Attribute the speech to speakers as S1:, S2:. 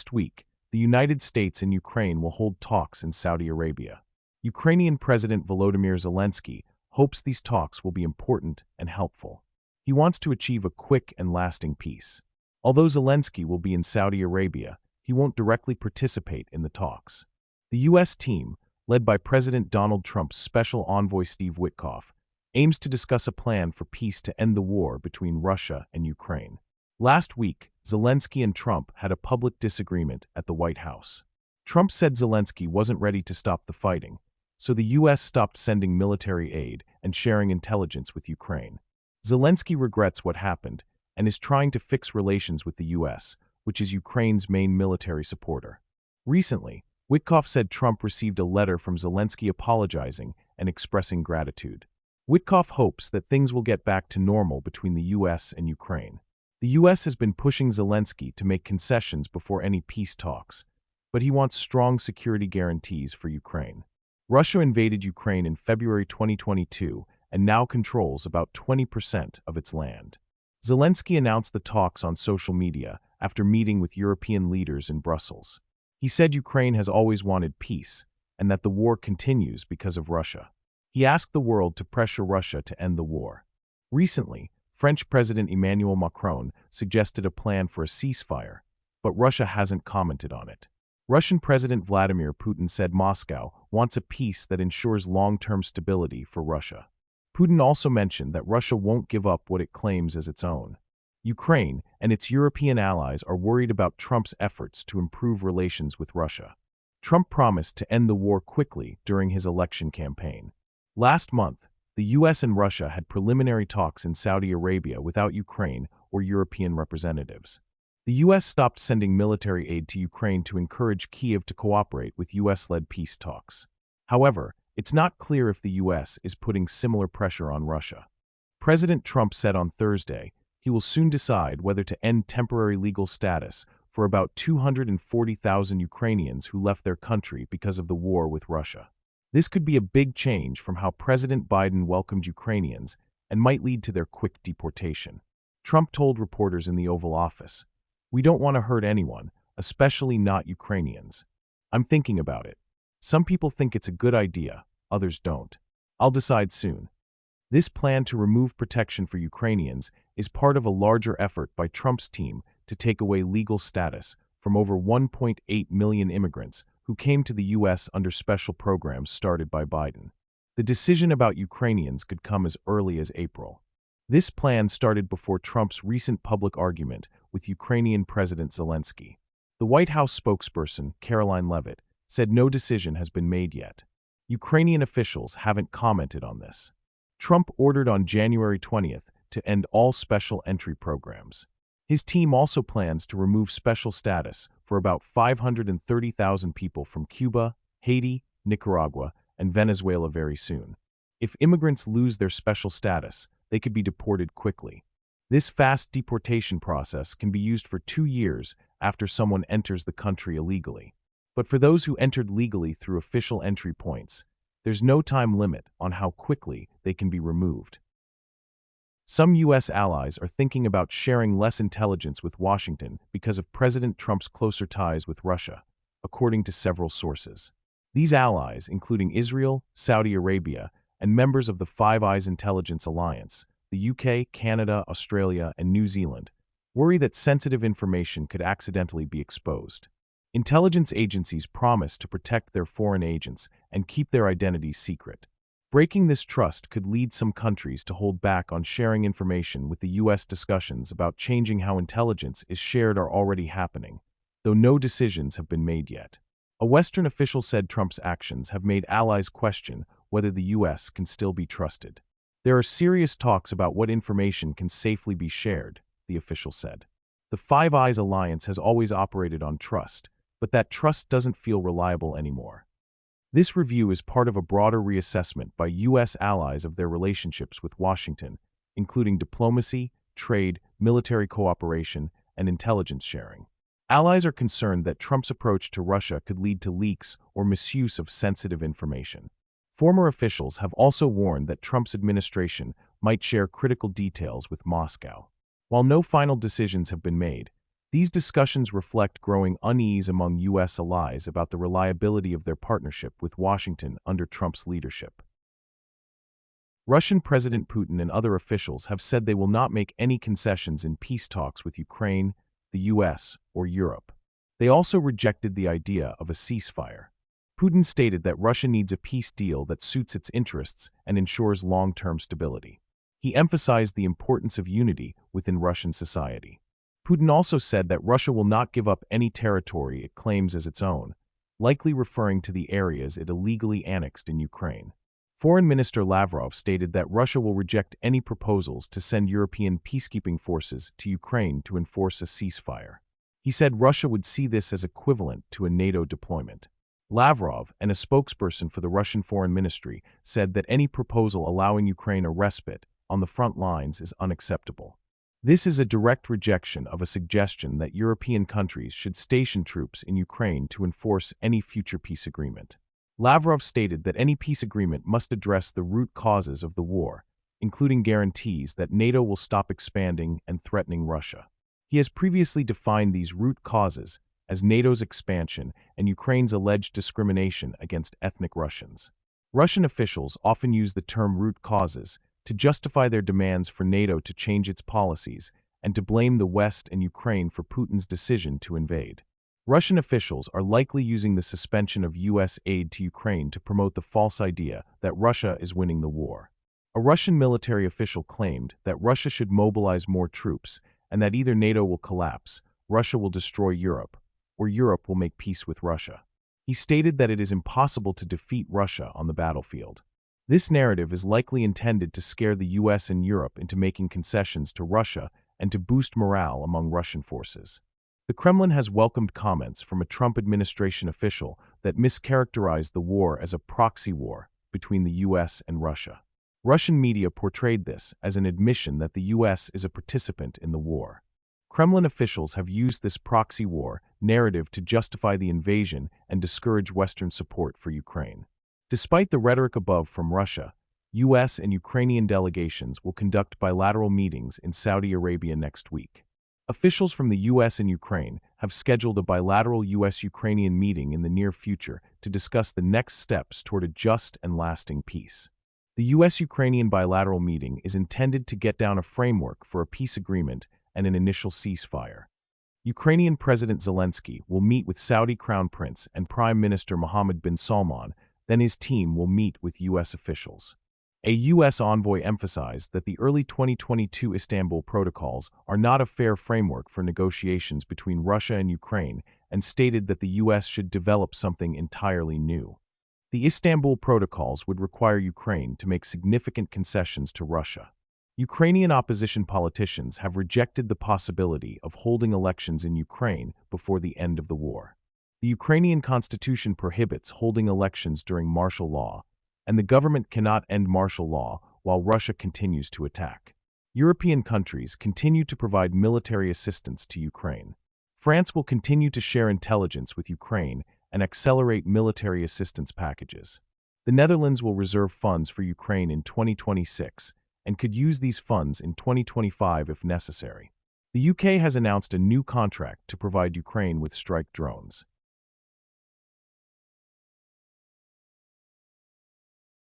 S1: Next week, the United States and Ukraine will hold talks in Saudi Arabia. Ukrainian President Volodymyr Zelensky hopes these talks will be important and helpful. He wants to achieve a quick and lasting peace. Although Zelensky will be in Saudi Arabia, he won't directly participate in the talks. The U.S. team, led by President Donald Trump's special envoy Steve Witkoff, aims to discuss a plan for peace to end the war between Russia and Ukraine. Last week, Zelensky and Trump had a public disagreement at the White House. Trump said Zelensky wasn't ready to stop the fighting, so the U.S. stopped sending military aid and sharing intelligence with Ukraine. Zelensky regrets what happened and is trying to fix relations with the U.S., which is Ukraine's main military supporter. Recently, Witkoff said Trump received a letter from Zelensky apologizing and expressing gratitude. Witkoff hopes that things will get back to normal between the U.S. and Ukraine. The U.S. has been pushing Zelensky to make concessions before any peace talks, but he wants strong security guarantees for Ukraine. Russia invaded Ukraine in February 2022 and now controls about 20% of its land. Zelensky announced the talks on social media after meeting with European leaders in Brussels. He said Ukraine has always wanted peace and that the war continues because of Russia. He asked the world to pressure Russia to end the war. Recently, French President Emmanuel Macron suggested a plan for a ceasefire, but Russia hasn't commented on it. Russian President Vladimir Putin said Moscow wants a peace that ensures long-term stability for Russia. Putin also mentioned that Russia won't give up what it claims as its own. Ukraine and its European allies are worried about Trump's efforts to improve relations with Russia. Trump promised to end the war quickly during his election campaign. Last month, the U.S. and Russia had preliminary talks in Saudi Arabia without Ukraine or European representatives. The U.S. stopped sending military aid to Ukraine to encourage Kyiv to cooperate with U.S.-led peace talks. However, it's not clear if the U.S. is putting similar pressure on Russia. President Trump said on Thursday he will soon decide whether to end temporary legal status for about 240,000 Ukrainians who left their country because of the war with Russia. This could be a big change from how President Biden welcomed Ukrainians and might lead to their quick deportation. Trump told reporters in the Oval Office, "We don't want to hurt anyone, especially not Ukrainians. I'm thinking about it. Some people think it's a good idea, others don't. I'll decide soon." This plan to remove protection for Ukrainians is part of a larger effort by Trump's team to take away legal status from over 1.8 million immigrants who came to the U.S. under special programs started by Biden. The decision about Ukrainians could come as early as April. This plan started before Trump's recent public argument with Ukrainian President Zelensky. The White House spokesperson, Caroline Leavitt, said no decision has been made yet. Ukrainian officials haven't commented on this. Trump ordered on January 20th to end all special entry programs. His team also plans to remove special status for about 530,000 people from Cuba, Haiti, Nicaragua, and Venezuela very soon. If immigrants lose their special status, they could be deported quickly. This fast deportation process can be used for 2 years after someone enters the country illegally. But for those who entered legally through official entry points, there's no time limit on how quickly they can be removed. Some U.S. allies are thinking about sharing less intelligence with Washington because of President Trump's closer ties with Russia, according to several sources. These allies, including Israel, Saudi Arabia, and members of the Five Eyes Intelligence Alliance, the UK, Canada, Australia, and New Zealand, worry that sensitive information could accidentally be exposed. Intelligence agencies promise to protect their foreign agents and keep their identities secret. Breaking this trust could lead some countries to hold back on sharing information with the U.S. Discussions about changing how intelligence is shared are already happening, though no decisions have been made yet. A Western official said Trump's actions have made allies question whether the U.S. can still be trusted. There are serious talks about what information can safely be shared, the official said. The Five Eyes Alliance has always operated on trust, but that trust doesn't feel reliable anymore. This review is part of a broader reassessment by U.S. allies of their relationships with Washington, including diplomacy, trade, military cooperation, and intelligence sharing. Allies are concerned that Trump's approach to Russia could lead to leaks or misuse of sensitive information. Former officials have also warned that Trump's administration might share critical details with Moscow. While no final decisions have been made, These discussions reflect growing unease among U.S. allies about the reliability of their partnership with Washington under Trump's leadership. Russian President Putin and other officials have said they will not make any concessions in peace talks with Ukraine, the U.S., or Europe. They also rejected the idea of a ceasefire. Putin stated that Russia needs a peace deal that suits its interests and ensures long-term stability. He emphasized the importance of unity within Russian society. Putin also said that Russia will not give up any territory it claims as its own, likely referring to the areas it illegally annexed in Ukraine. Foreign Minister Lavrov stated that Russia will reject any proposals to send European peacekeeping forces to Ukraine to enforce a ceasefire. He said Russia would see this as equivalent to a NATO deployment. Lavrov, and a spokesperson for the Russian Foreign Ministry, said that any proposal allowing Ukraine a respite on the front lines is unacceptable. This is a direct rejection of a suggestion that European countries should station troops in Ukraine to enforce any future peace agreement. Lavrov stated that any peace agreement must address the root causes of the war, including guarantees that NATO will stop expanding and threatening Russia. He has previously defined these root causes as NATO's expansion and Ukraine's alleged discrimination against ethnic Russians. Russian officials often use the term root causes to justify their demands for NATO to change its policies and to blame the West and Ukraine for Putin's decision to invade. Russian officials are likely using the suspension of U.S. aid to Ukraine to promote the false idea that Russia is winning the war. A Russian military official claimed that Russia should mobilize more troops and that either NATO will collapse, Russia will destroy Europe, or Europe will make peace with Russia. He stated that it is impossible to defeat Russia on the battlefield. This narrative is likely intended to scare the U.S. and Europe into making concessions to Russia and to boost morale among Russian forces. The Kremlin has welcomed comments from a Trump administration official that mischaracterized the war as a proxy war between the U.S. and Russia. Russian media portrayed this as an admission that the U.S. is a participant in the war. Kremlin officials have used this proxy war narrative to justify the invasion and discourage Western support for Ukraine. Despite the rhetoric above from Russia, U.S. and Ukrainian delegations will conduct bilateral meetings in Saudi Arabia next week. Officials from the U.S. and Ukraine have scheduled a bilateral U.S.-Ukrainian meeting in the near future to discuss the next steps toward a just and lasting peace. The U.S.-Ukrainian bilateral meeting is intended to get down a framework for a peace agreement and an initial ceasefire. Ukrainian President Zelensky will meet with Saudi Crown Prince and Prime Minister Mohammed bin Salman, then his team will meet with U.S. officials. A U.S. envoy emphasized that the early 2022 Istanbul protocols are not a fair framework for negotiations between Russia and Ukraine and stated that the U.S. should develop something entirely new. The Istanbul protocols would require Ukraine to make significant concessions to Russia. Ukrainian opposition politicians have rejected the possibility of holding elections in Ukraine before the end of the war. The Ukrainian constitution prohibits holding elections during martial law, and the government cannot end martial law while Russia continues to attack. European countries continue to provide military assistance to Ukraine. France will continue to share intelligence with Ukraine and accelerate military assistance packages. The Netherlands will reserve funds for Ukraine in 2026 and could use these funds in 2025 if necessary. The UK has announced a new contract to provide Ukraine with strike drones.